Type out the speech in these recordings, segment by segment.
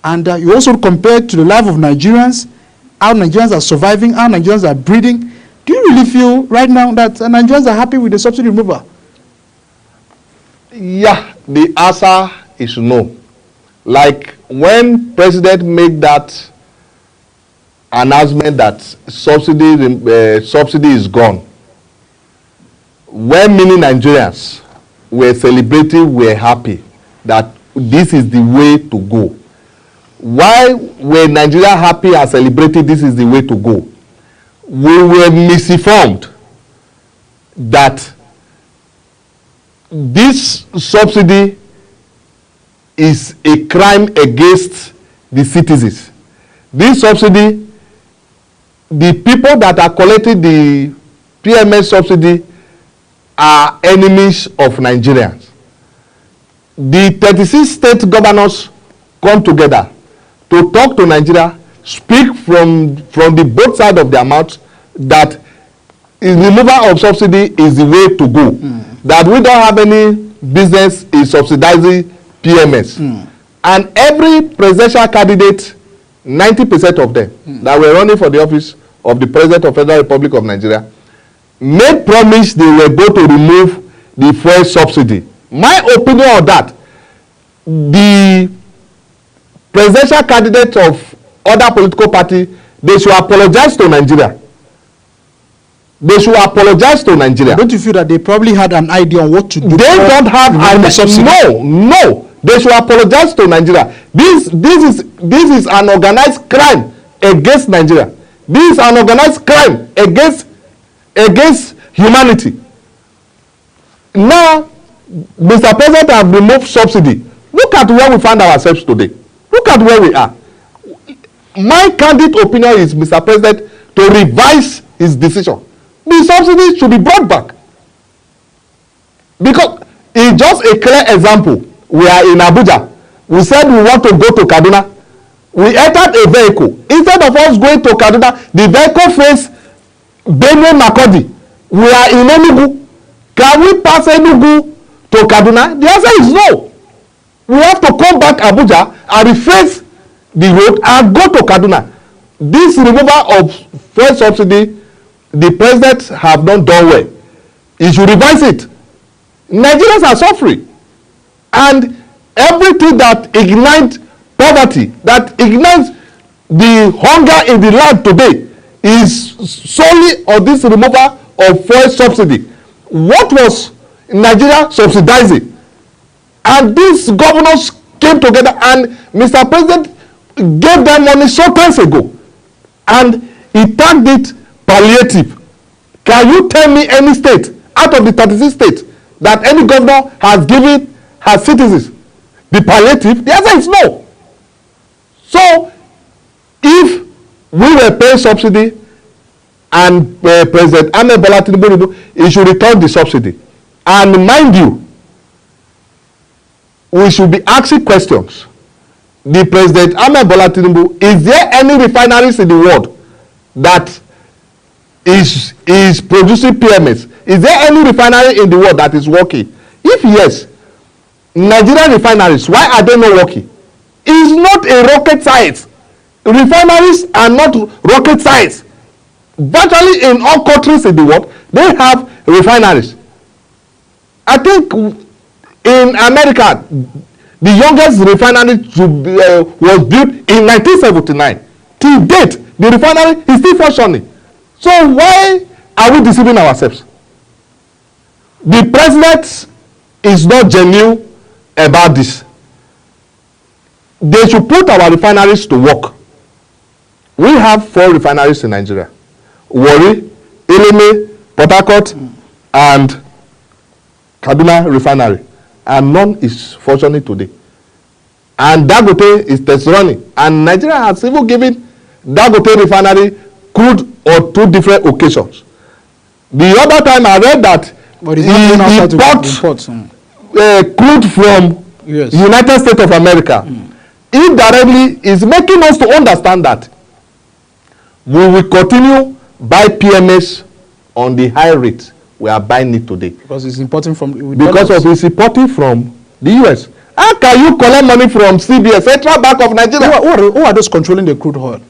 And you also compare to the life of Nigerians, how Nigerians are surviving, how Nigerians are breathing. Do you really feel right now that Nigerians are happy with the subsidy removal? Yeah, the answer is no. Like when President made that announcement that subsidy is gone, when many Nigerians were celebrating, were happy that this is the way to go. Why were Nigeria happy and celebrating this is the way to go? We were misinformed that this subsidy is a crime against the citizens. This subsidy, the people that are collecting the PMS subsidy are enemies of Nigerians. The 36 state governors come together to talk to Nigeria, speak from the both sides of their mouth that the removal of subsidy is the way to go. That we don't have any business in subsidizing PMS. And every presidential candidate, 90% of them that were running for the office of the President of the Federal Republic of Nigeria, made promise they were going to remove the fuel subsidy. My opinion on that, the presidential candidates of other political party, they should apologize to Nigeria. They should apologize to Nigeria. Don't you feel that they probably had an idea on what to do? They don't have an subsidy. No. They should apologize to Nigeria. This is an organized crime against Nigeria. This is an organized crime against humanity. Now, Mr. President have removed subsidy. Look at where we find ourselves today. Look at where we are. My candid opinion is, Mr. President, to revise his decision. The subsidy should be brought back. Because it's just a clear example. We are in Abuja. We said we want to go to Kaduna. We entered a vehicle. Instead of us going to Kaduna, the vehicle faced Benue Makodi. We are in Enugu. Can we pass Enugu to Kaduna? The answer is no. We have to come back Abuja and reface the road and go to Kaduna. This removal of fuel subsidy, the president have not done well. He should revise it. Nigerians are suffering. And everything that ignites poverty, that ignites the hunger in the land today, is solely on this removal of fuel subsidy. What was Nigeria subsidizing? And these governors came together and Mr. President gave them money some times ago. And he tagged it palliative. Can you tell me any state out of the 36 states that any governor has given her citizens the palliative? The answer is no. So, if we were paying subsidy and President Ahmed Bola Tinubu, he should return the subsidy. And mind you, we should be asking questions. The President Ahmed Bola Tinubu, is there any refineries in the world that is producing PMS? Is there any refinery in the world that is working? If yes, Nigerian refineries, why are they not working? It's not a rocket science. Refineries are not rocket science. Virtually in all countries in the world, they have refineries. I think in America, the youngest refinery was built in 1979. Till date, the refinery is still functioning. So why are we deceiving ourselves? The president is not genuine about this. They should put our refineries to work. We have 4 refineries in Nigeria: Warri, Eleme, Port Harcourt, and Kaduna refinery, and none is functioning today. And Dangote is test running, and Nigeria has even given Dangote refinery crude on 2 different occasions. The other time I read that he bought crude from United States of America. Indirectly is making us to understand that we will continue buy PMS on the high rate we are buying it today. Because it's importing from it's importing from the US. How can you collect money from CBS, Central Bank of Nigeria? Who are those controlling the crude oil?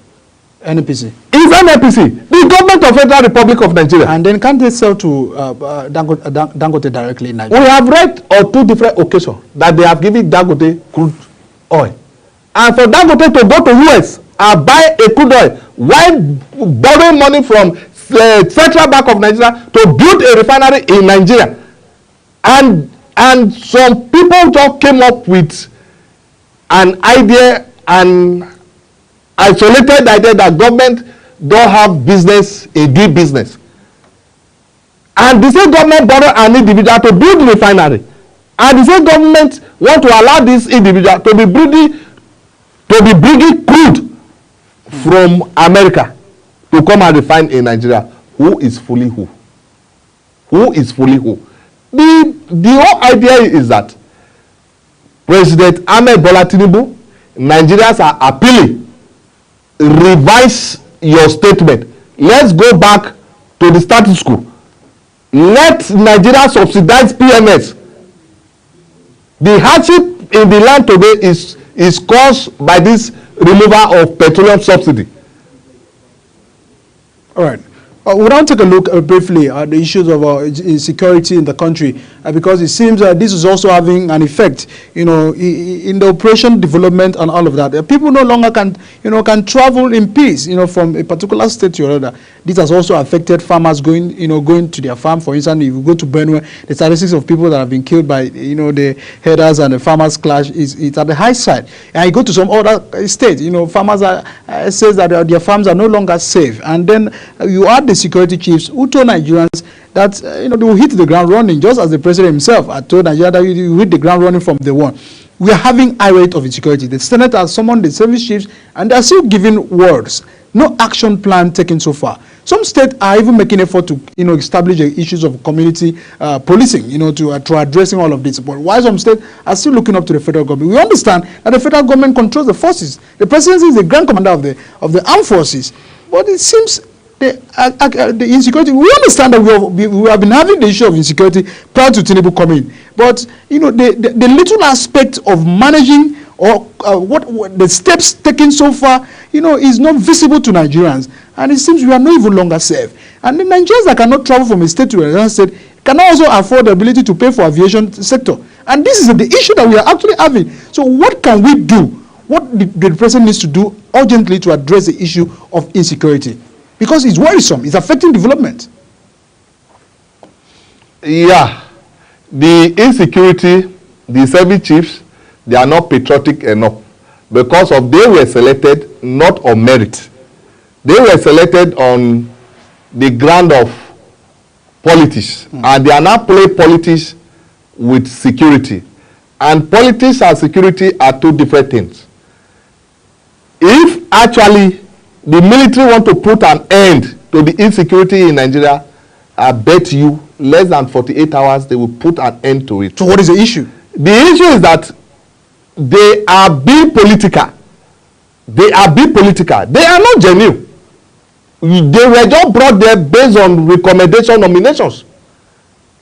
NPC. It's NPC, the government of Federal Republic of Nigeria. And then can't they sell to Dangote directly in Nigeria? We have read on 2 different occasions that they have given Dangote crude oil. And for Dangote to go to US and buy a crude oil while borrowing money from Central Bank of Nigeria to build a refinery in Nigeria. And some people just came up with an idea, an isolated idea that government don't have business in doing business. And the same government borrow an individual to build the refinery. And the same government want to allow this individual to be bringing crude from America to come and refine in Nigeria. Who is fooling who? Who is fooling who? The whole idea is that President Ahmed Bola Tinubu, Nigerians are appealing. Revise your statement. Let's go back to the status quo. Let Nigeria subsidize PMS. The hardship in the land today is caused by this removal of petroleum subsidy. All right. We'll now take a look briefly at the issues of insecurity in the country, because it seems that this is also having an effect, in the operation development and all of that. People no longer can travel in peace, from a particular state to another. This has also affected farmers going to their farm. For instance, if you go to Benue, the statistics of people that have been killed by, the herders and the farmers clash is at the high side. And you go to some other states, farmers says that their farms are no longer safe. And then you add the security chiefs who told Nigerians that they will hit the ground running, just as the president himself had told Nigeria that you hit the ground running from day one. We are having high rate of insecurity. The Senate has summoned the service chiefs, and they are still giving words. No action plan taken so far. Some states are even making effort to establish the issues of community policing, to addressing all of this. But while some states are still looking up to the federal government, we understand that the federal government controls the forces. The presidency is the grand commander of the armed forces. But it seems the insecurity, we understand that we have been having the issue of insecurity prior to Tinubu coming. But the little aspect of managing or what the steps taken so far, is not visible to Nigerians. And it seems we are no even longer safe. And the Nigerians that cannot travel from a state to another state cannot also afford the ability to pay for aviation sector. And this is the issue that we are actually having. So what can we do? What the president needs to do urgently to address the issue of insecurity? Because it's worrisome. It's affecting development. Yeah. The insecurity, the service chiefs, they are not patriotic enough because they were selected not on merit. They were selected on the ground of politics. And they are now playing politics with security. And politics and security are 2 different things. If actually the military want to put an end to the insecurity in Nigeria, I bet you less than 48 hours they will put an end to it. So what is the issue? The issue is that they are being political. They are being political. They are not genuine. They were just brought there based on recommendation nominations.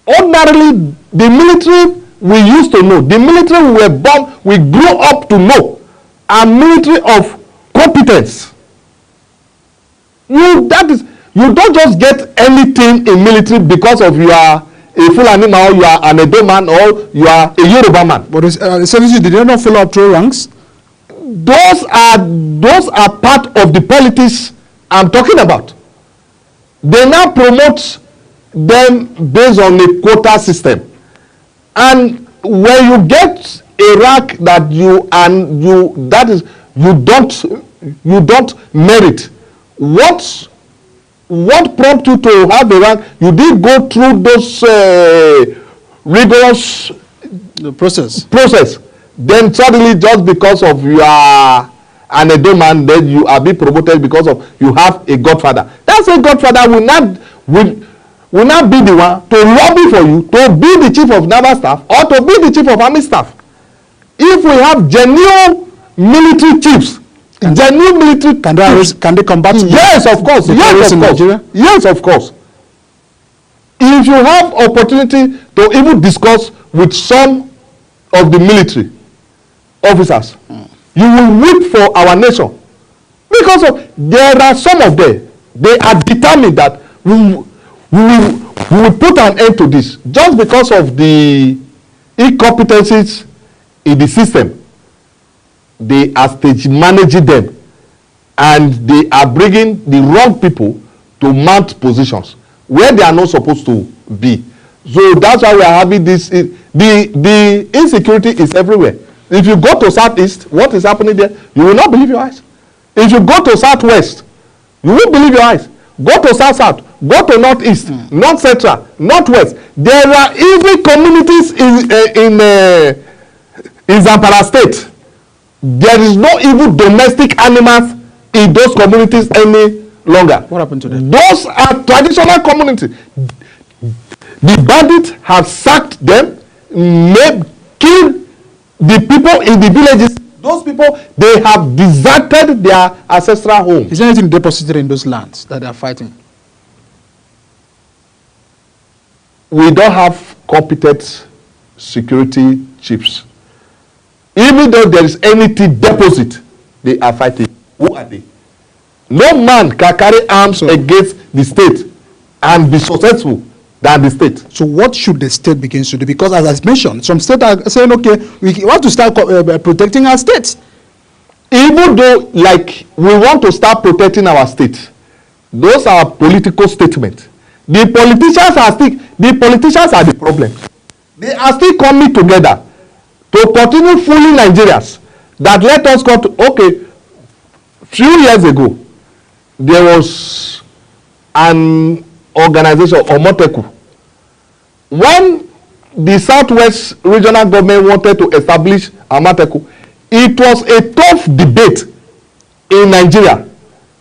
Ordinarily, the military we used to know, the military we were born, we grew up to know, are military of competence. You don't just get anything in military because of you are a Fulani man, or you are an Edo man, or you are a Yoruba man. But the services, did they not follow up through ranks? Those are part of the politics I'm talking about. They now promote them based on a quota system. And when you get a rank that you don't merit, what prompts you to have a rank? You did go through those rigorous process. Then suddenly, just because of you are an Edo man, then you are being promoted because of you have a godfather. That same godfather will not be the one to lobby for you to be the chief of naval staff or to be the chief of army staff. If we have genuine military chiefs, can they combat? Yes, of course. Yes, of course. If you have opportunity to even discuss with some of the military, officers. You will weep for our nation. Because there are some of them, they are determined that we will put an end to this just because of the incompetencies in the system. They are stage managing them, and they are bringing the wrong people to mount positions where they are not supposed to be. So that's why we are having this. The insecurity is everywhere. If you go to Southeast, what is happening there, you will not believe your eyes. If you go to Southwest, you won't believe your eyes. Go to South, go to Northeast, North Central, Northwest. There are even communities in Zamfara State. There is no even domestic animals in those communities any longer. What happened to them? Those are traditional communities. The bandits have sacked them, killed the people in the villages. Those people, they have deserted their ancestral home. Is there anything deposited in those lands that they are fighting? We don't have competent security chiefs. Even though there is anything deposit, they are fighting. Who are they? No man can carry arms against the state and be successful than the state. So what should the state begin to do? Because as I mentioned, some states are saying, okay, we want to start protecting our states. Even though, like, we want to start protecting our state, those are political statements. The politicians are the problem. They are still coming together to continue fooling Nigerians that let us go to, okay, few years ago, there was an organization, Omoteku. When the Southwest regional government wanted to establish Amateku, it was a tough debate in Nigeria.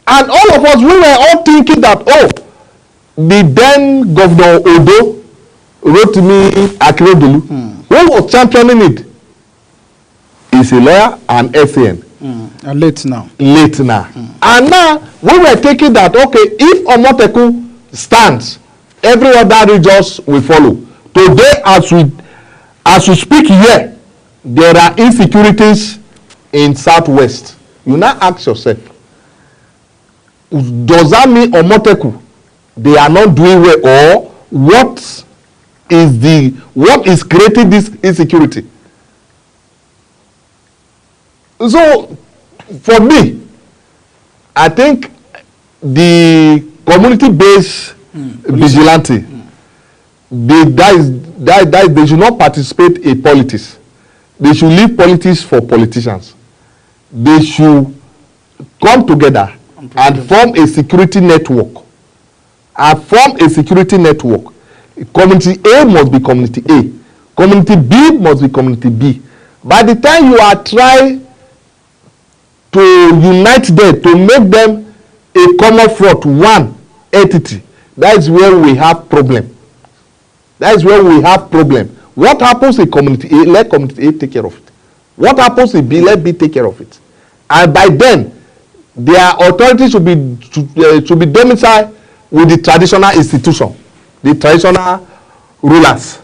And all of us, we were all thinking that, oh, the then Governor Odo, Rotimi Akeredolu, who was championing it, is a lawyer and SAN. And late now. And now, we were thinking that, okay, if Omoteku stands, every other regions will follow. Today, as we speak here, there are insecurities in Southwest. You now ask yourself, does that mean Omoteku, they are not doing well, or what is creating this insecurity? So, for me, I think the community-based vigilante, they should not participate in politics. They should leave politics for politicians. They should come together and form a security network. Community A must be community A. Community B must be community B. By the time you are trying to unite them, to make them a common front, one entity, that is where we have problem. What happens in community A, let community A take care of it. What happens in B, let B take care of it. And by then, their authority should be domiciled with the traditional institution, the traditional rulers.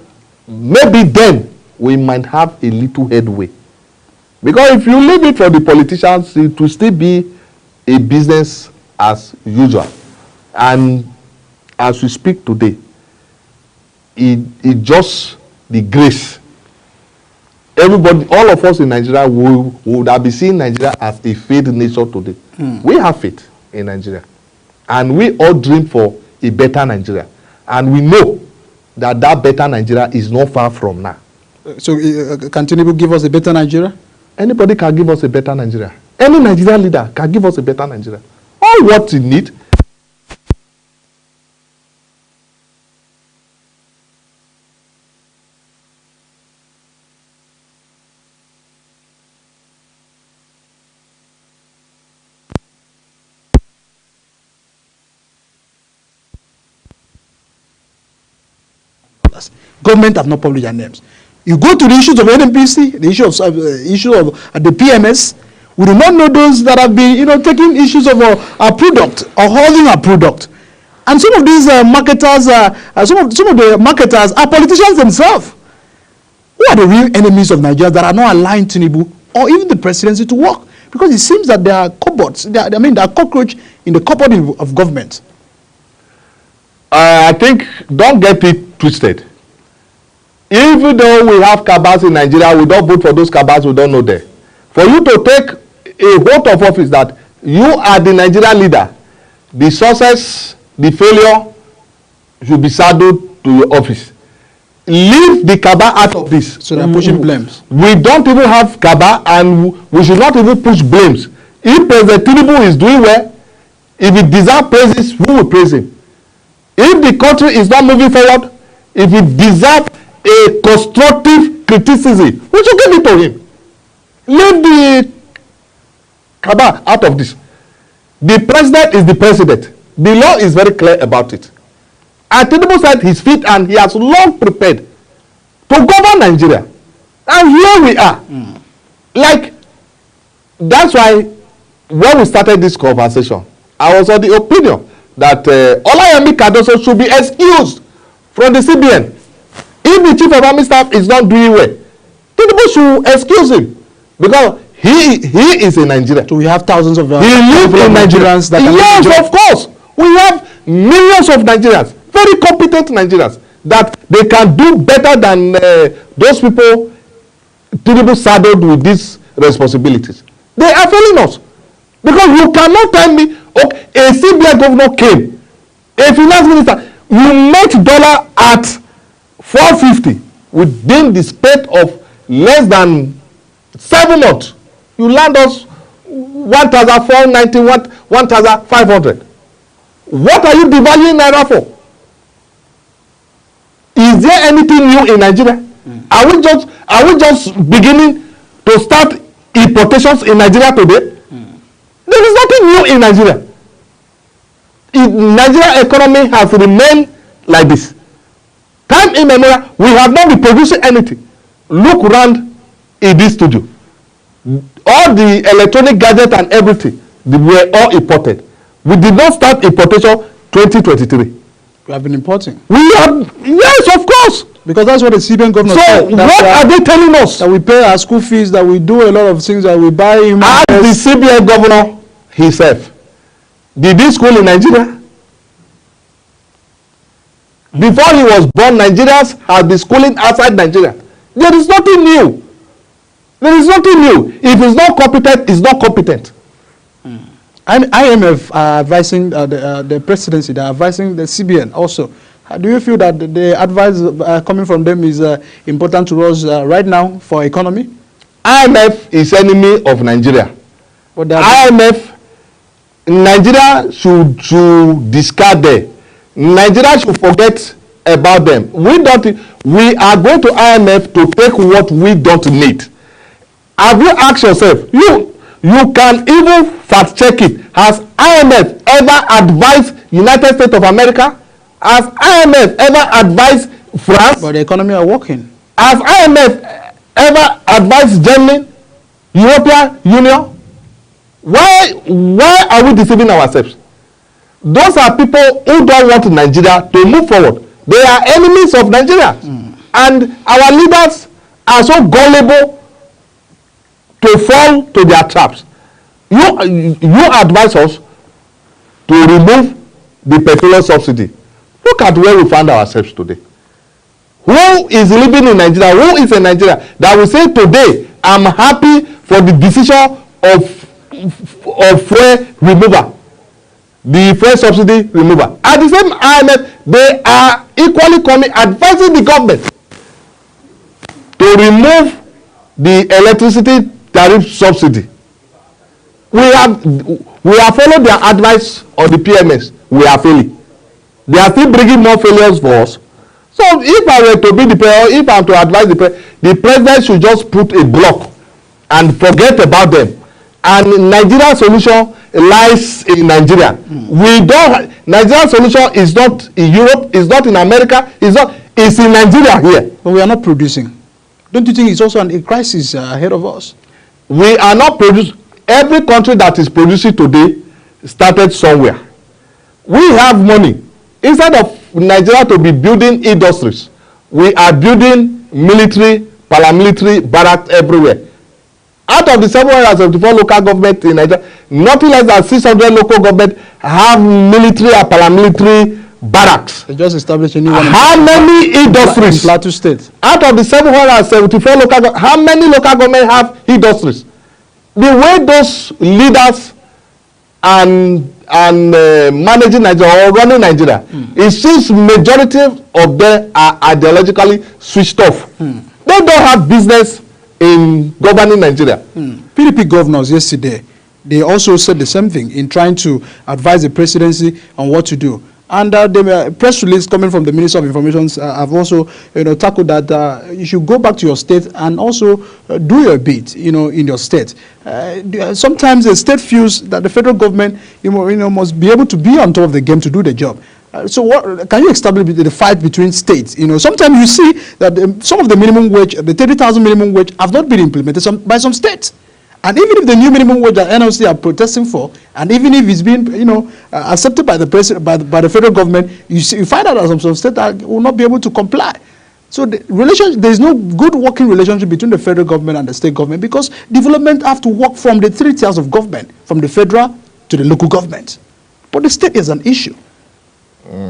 Maybe then we might have a little headway. Because if you leave it for the politicians, it will still be a business as usual. And as we speak today, it just the grace. Everybody, all of us in Nigeria would have been seeing Nigeria as a failed nation today. We have faith in Nigeria. And we all dream for a better Nigeria. And we know that better Nigeria is not far from now. So can Tinubu give us a better Nigeria? Anybody can give us a better Nigeria. Any Nigerian leader can give us a better Nigeria. All what we need . Government have not published their names. You go to the issues of NNPC, the issue of the PMS. We do not know those that have been, taking issues of our product or holding our product. And some of these marketers, some of the marketers are politicians themselves. Who are the real enemies of Nigeria that are not aligned Tinubu or even the presidency to work? Because it seems that there are cupboards, there are cockroach in the cupboard of government. I think, don't get it twisted. Even though we have cabals in Nigeria, we don't vote for those cabals, we don't know them. For you to take a vote of office that you are the Nigerian leader, the success, the failure should be saddled to your office. Leave the cabal out of this. So they're pushing blames. We don't even have cabal, and we should not even push blames. If President Tinubu is doing well, if he deserves praises, we will praise him. If the country is not moving forward, if it deserves a constructive criticism, we should give it to him. Leave the cabal out of this. The president is the president. The law is very clear about it. And Tinubu said his feet, and he has long prepared to govern Nigeria. And here we are. Like, that's why when we started this conversation, I was of the opinion that Olayemi Cardoso should be excused from the CBN. If the chief of army staff is not doing well, Tinubu should excuse him, because he is in Nigeria. So we have thousands of he lives in Nigerians that yes, of course. We have millions of Nigerians, very competent Nigerians, that they can do better than those people Tinubu saddled with these responsibilities. They are failing us. Because you cannot tell me, okay, a CBN governor came, a finance minister, you met dollar at 450 within the space of less than 7 months. You land us 1,490, 1,500. What are you devaluing Naira for? Is there anything new in Nigeria? Are we just beginning to start importations in Nigeria today? There is nothing new in Nigeria. Nigeria economy has remained like this. Time immemorial, we have not been producing anything. Look around in this studio. All the electronic gadgets and everything, they were all imported. We did not start importation 2023. We have been importing. We have, yes, of course. Because that's what the CBN governor said. So what are they telling us? That we pay our school fees, that we do a lot of things, that we buy. As the CBN governor himself, did he school in Nigeria? Before he was born, Nigerians had been schooling outside Nigeria. There is nothing new. There is nothing new. If it's not competent, it's not competent. IMF are advising the presidency, they are advising the CBN also. Do you feel that the advice coming from them is important to us right now for economy? IMF is enemy of Nigeria. IMF, Nigeria should discard them. Nigeria should forget about them. We are going to IMF to take what we don't need. Have you asked yourself, you can even fact check it. Has IMF ever advised United States of America? Has IMF ever advised France? But the economy are working. Has IMF ever advised Germany, European Union? Why are we deceiving ourselves? Those are people who don't want Nigeria to move forward. They are enemies of Nigeria. And our leaders are so gullible to fall to their traps. You advise us to remove the petroleum subsidy. Look at where we find ourselves today. Who is living in Nigeria? Who is in Nigeria that will say today, I'm happy for the decision of fuel removal, the fuel subsidy removal? At the same time, they are equally coming advising the government to remove the electricity tariff subsidy. We have followed their advice on the PMS. We are failing. They are still bringing more failures for us. So if I were to be the president, if I am to advise the president should just put a block and forget about them. And Nigeria's solution lies in Nigeria. Nigeria's solution is not in Europe, it's not in America, it's in Nigeria here. But we are not producing. Don't you think it's also a crisis ahead of us? We are not producing. Every country that is producing today started somewhere. We have money. Instead of Nigeria to be building industries, we are building military, paramilitary barracks everywhere. Out of the 774 local government in Nigeria, nothing less than 600 local government have military and paramilitary barracks. They just established a new one. How many industries? In Plateau State. Out of the 774 local government, how many local government have industries? The way those leaders and managing Nigeria or running Nigeria, it seems majority of them are ideologically switched off. They don't have business in governing Nigeria. PDP governors yesterday, they also said the same thing in trying to advise the presidency on what to do. And the press release coming from the Minister of Information have also, tackled that you should go back to your state and also do your bit, in your state. Sometimes the state feels that the federal government, must be able to be on top of the game to do the job. So what can you establish the fight between states? Sometimes you see that some of the minimum wage, the 30,000 minimum wage, have not been implemented by some states. And even if the new minimum wage that NLC are protesting for, and even if it's been, accepted by the president, by the federal government, you find out that some states will not be able to comply. So there is no good working relationship between the federal government and the state government, because development have to work from the three tiers of government, from the federal to the local government. But the state is an issue.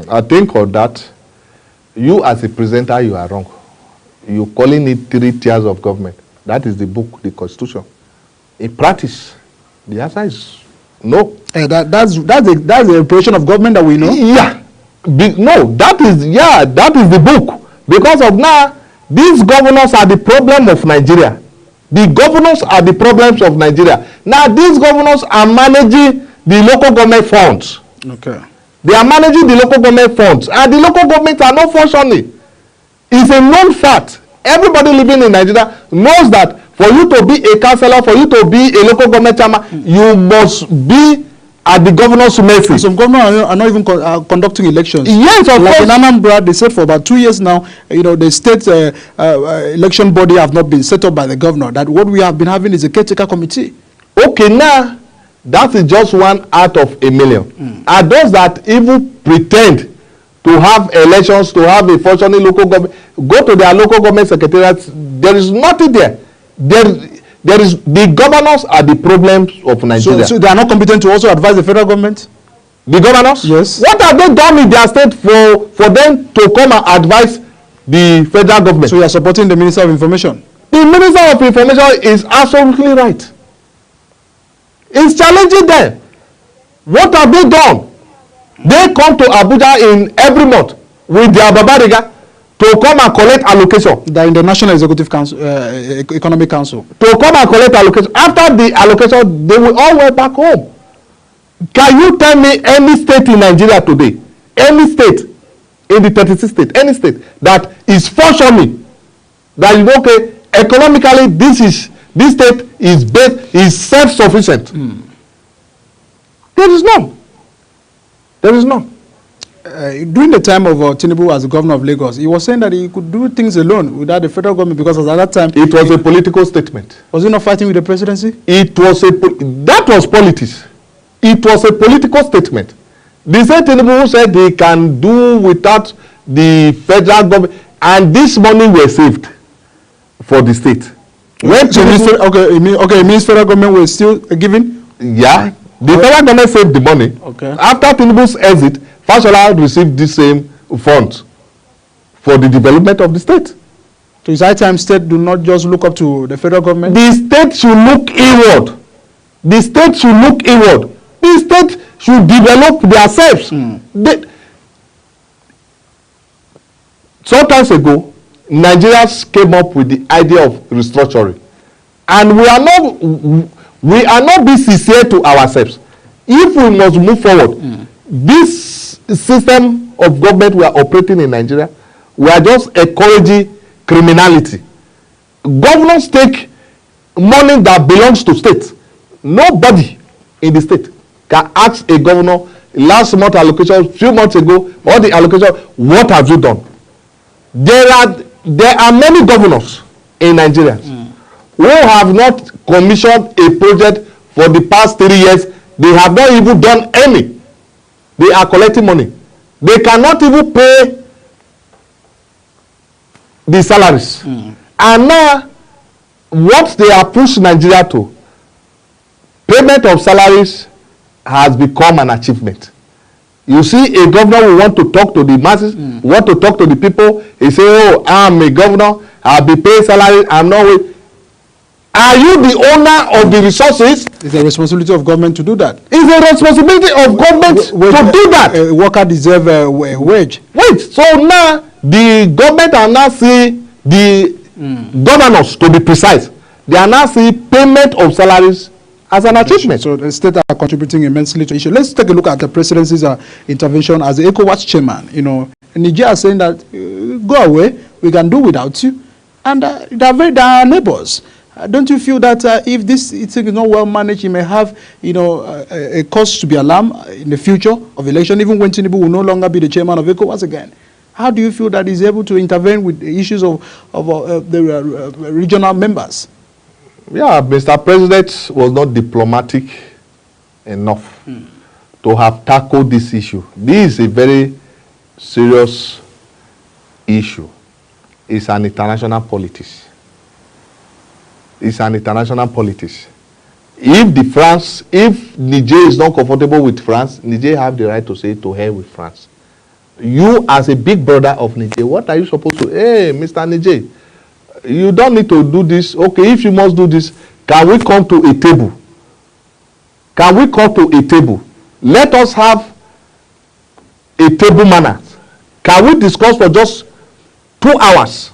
I think on that, you as a presenter, you are wrong. You're calling it three tiers of government. That is the book, the Constitution. In practice, the answer is no. That's the operation of government that we know. Yeah, no, that is the book. Because of now, these governors are the problem of Nigeria. The governors are the problems of Nigeria. Now, these governors are managing the local government funds. Okay. They are managing the local government funds, and the local governments are not functioning. It's a known fact. Everybody living in Nigeria knows that for you to be a councillor, for you to be a local government chairman, you must be at the governor's mercy. Some governors are not even conducting elections. Yes, of like course. in Anambra, they said for about 2 years now, the state election body have not been set up by the governor. That what we have been having is a caretaker committee. Okay, now that is just 1 out of a million. Are those that even pretend to have elections, to have a functioning local government, go to their local government secretariats? There is nothing there. There is the governors are the problems of Nigeria. So they are not competent to also advise the federal government? The governors? Yes. What have they done in their state for them to come and advise the federal government? So you are supporting the Minister of Information? The Minister of Information is absolutely right. It's challenging them. What have they done? They come to Abuja in every month with their babariga to come and collect allocation. They're in the National Executive Council, Economic Council. To come and collect allocation. After the allocation, they will all went back home. Can you tell me any state in Nigeria today, any state in the 36 states, any state that is functioning, that is okay, economically this state is self-sufficient? There is none. There is none. During the time of Tinubu as the governor of Lagos, he was saying that he could do things alone without the federal government, because at that time it was a political statement. Was he not fighting with the presidency? That was politics. It was a political statement. The same Tinubu said they can do without the federal government, and this money was saved for the state. When it means federal government was still giving? Yeah, the federal government saved the money. Okay. After Tinubu's exit, Fashola received the same funds for the development of the state. So it's high time state do not just look up to the federal government? The state should look inward. The state should look inward. The state should develop themselves. Some time ago, Nigerians came up with the idea of restructuring, and we are not being sincere to ourselves. If we must move forward, this system of government we are operating in Nigeria, we are just encouraging criminality. Governors take money that belongs to state. Nobody in the state can ask a governor last month allocation, few months ago, all the allocation, what have you done? There are many governors in Nigeria who have not commissioned a project for the past 3 years. They have not even done any. They are collecting money. They cannot even pay the salaries. And now what they have pushed Nigeria to, payment of salaries has become an achievement. You see, a governor will want to talk to the masses, want to talk to the people. He say, oh, I'm a governor, I'll be paying salary, I'm not with. Are you the owner of the resources? It's a responsibility of government to do that. It's a responsibility of government to do that. A worker deserves a wage. Wait, so now the government are now seeing the governors, to be precise, they are now seeing payment of salaries as an achievement. So the state are contributing immensely to the issue. Let's take a look at the presidency's intervention as the ECOWAS chairman. You know, Nigeria is saying that go away, we can do without you, and they are neighbors. Don't you feel that if this thing is not well managed, it may have, you know, a cause to be alarmed in the future of election, even when Tinubu will no longer be the chairman of ECOWAS again? How do you feel that he's able to intervene with the issues of the regional members? Yeah, Mr. President was not diplomatic enough to have tackled this issue. This is a very serious issue. It's an international politics. It's an international politics. If Niger is not comfortable with France, Niger have the right to say to hell with France. You as a big brother of Niger, what are you supposed to? Hey, Mr. Niger, you don't need to do this. Okay, if you must do this, can we come to a table? Can we come to a table? Let us have a table manner. Can we discuss for just 2 hours?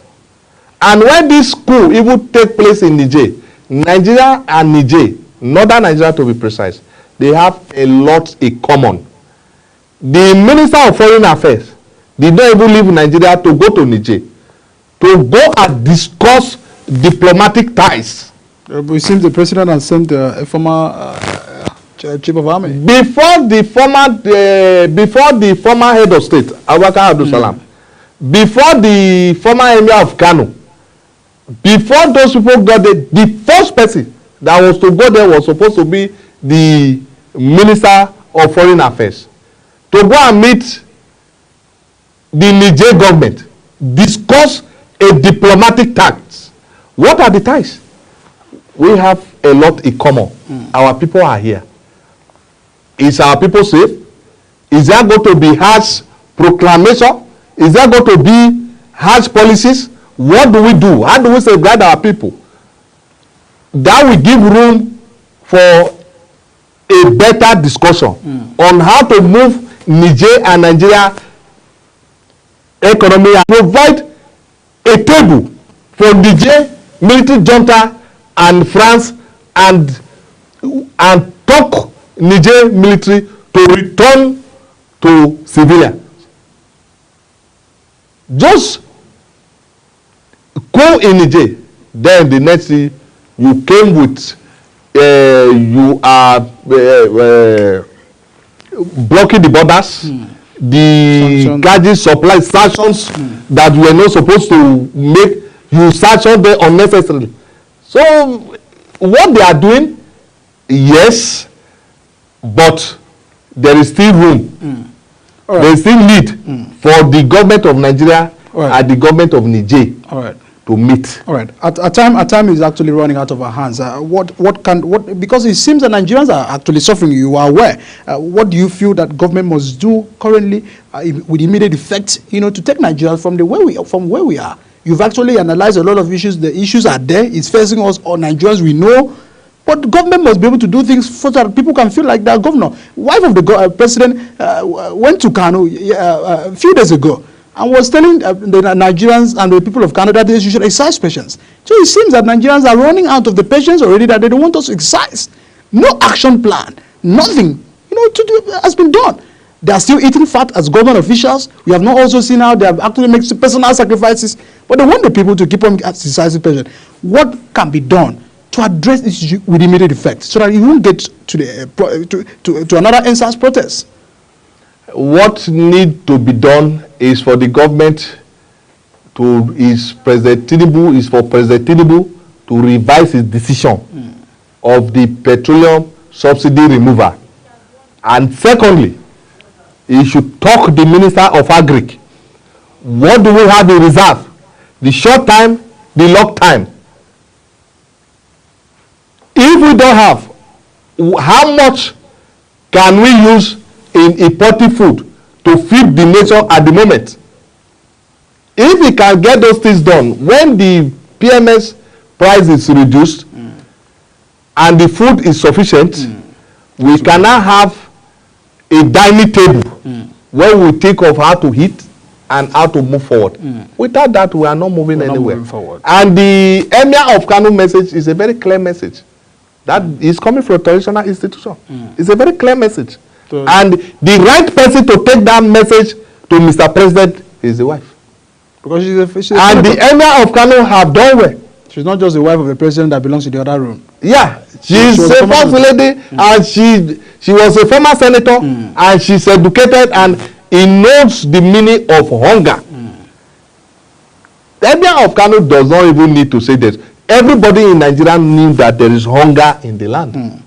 And when this coup even take place in Niger, Nigeria and Niger, northern Nigeria to be precise, they have a lot in common. The Minister of Foreign Affairs did not even leave Nigeria to go to Niger, to go and discuss diplomatic ties. It seems the president has sent a former chief of army. Before the former head of state, Abubakar Abdul Salam, before the former emir of Kano, before those people got there, the first person that was to go there was supposed to be the Minister of Foreign Affairs, to go and meet the Niger government, discuss a diplomatic ties. What are the ties? We have a lot in common. Our people are here. Is our people safe? Is there going to be harsh proclamation? Is there going to be harsh policies? What do we do? How do we safeguard our people? That will give room for a better discussion on how to move Niger and Nigeria economy and provide a table for Niger military junta and France and talk Niger military to return to civilians. Just go in Niger, then the next thing you came with, you are blocking the borders, the gadget supply sanctions that we are not supposed to make, you sanction them unnecessarily. So what they are doing, yes, but there is still room. Right. There is still need for the government of Nigeria and the government of Niger to meet. All right. At time is actually running out of our hands. Because it seems that Nigerians are actually suffering. You are aware. What do you feel that government must do currently with immediate effect, you know, to take Nigeria from where we are? You've actually analyzed a lot of issues. The issues are there. It's facing us, all Nigerians we know. But government must be able to do things so that people can feel like their governor. Wife of the president went to Kano a few days ago and was telling the Nigerians and the people of Canada that they should exercise patience. So it seems that Nigerians are running out of the patience already, that they don't want us to exercise. No action plan, nothing, you know, to do has been done. They are still eating fat as government officials. We have not also seen how they have actually made personal sacrifices, but they want the people to keep on exercising patience. What can be done to address this issue with immediate effect, so that you won't get to the to another NSAS protest? What needs to be done is for the government for President Tinubu to revise his decision of the petroleum subsidy removal. And secondly, he should talk the Minister of Agric. What do we have in reserve? The short time, the long time. if we don't have, how much can we use in importing food to feed the nation at the moment? If we can get those things done, when the PMS price is reduced and the food is sufficient, we can now have a dining table where we think of how to eat and how to move forward. Without that, we are not moving anywhere. And the Emir of Kano message is a very clear message. That is coming from a traditional institution. It's a very clear message. So, and the right person to take that message to Mr. President is the wife. Because she's and the Emir of Kano have done well. She's not just the wife of the president that belongs to the other room. Yeah, she's a first lady, and she was a former senator, and she's educated, and he knows the meaning of hunger. The Emir of Kano does not even need to say this. Everybody in Nigeria knew that there is hunger in the land.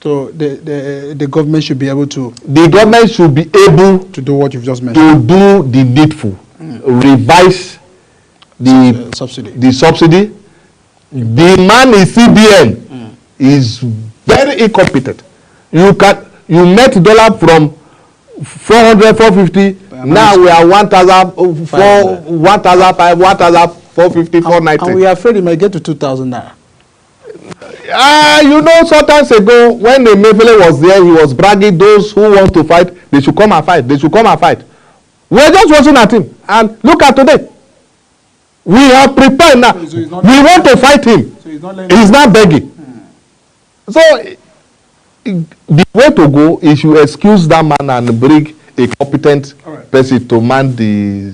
So the government should be able to... The government should be able to do what you've just mentioned. To do the needful. Revise the subsidy. The man in CBN is very incompetent. You met dollar from 400, 450. Now we are 1,000, 1,005, 1,450, 490. And we are afraid it might get to 2,000 now. You know, sometimes ago when the Mefele was there, he was bragging those who want to fight, they should come and fight. They should come and fight. We are just watching at him, and look at today. We are prepared now. So we want to fight him. So he's not begging. So the way to go is you excuse that man and bring a competent person to man the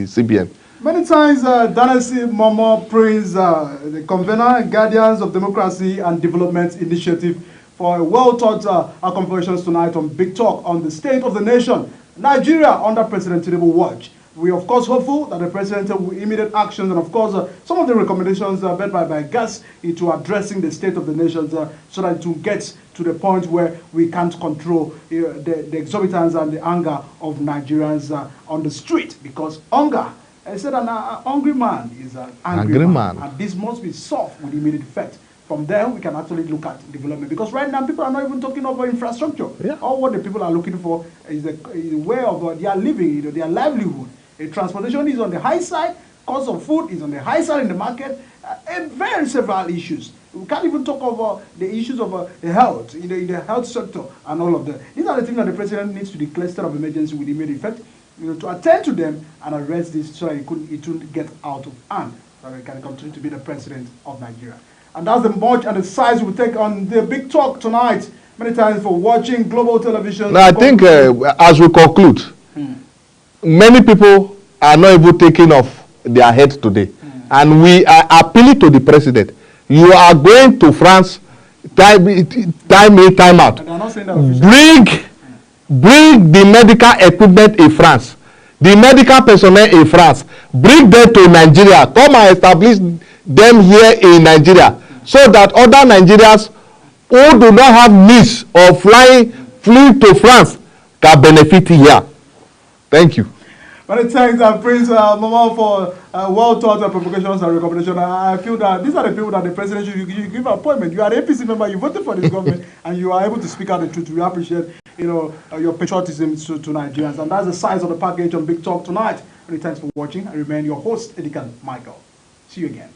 CBN. Many times, Danesi Momo Prince, the convener and guardians of democracy and development initiative for a well-thought conversations tonight on Big Talk on the state of the nation, Nigeria under President Tinubu's watch. We are, of course, hopeful that the president will immediate actions and, of course, some of the recommendations made by guests into addressing the state of the nation so that it will get to the point where we can't control the exorbitance and the anger of Nigerians on the street, because hunger. I said an hungry man is an angry man. And this must be solved with immediate effect. From there, we can actually look at development. Because right now, people are not even talking about infrastructure. Yeah. All what the people are looking for is a way of their living, their livelihood. Transportation is on the high side. Cost of food is on the high side in the market. And very several issues. We can't even talk about the issues of the health, in the health sector and all of that. These are the things that the president needs to declare state of emergency with immediate effect. To attend to them and arrest this so that it wouldn't get out of hand, so that he can continue to be the president of Nigeria. And that's the much and the size we take on the Big Talk tonight. Many thanks for watching Global Television. Now, I think as we conclude, many people are not even taking off their heads today. And we are appealing to the president. You are going to France, time in, time out. And they're not saying that officially. Bring the medical equipment in France, the medical personnel in France, bring them to Nigeria, come and establish them here in Nigeria, so that other Nigerians who do not have means of flew to France can benefit here. Thank you. Many thanks, Prince Mama, for well-thought provocations and recommendations. I feel that these are the people that the president should give an appointment. You are an APC member, you voted for this government, and you are able to speak out the truth. We appreciate your patriotism to Nigerians. And that's the size of the package on Big Talk tonight. Many thanks for watching. I remain your host, Edikan Michael. See you again.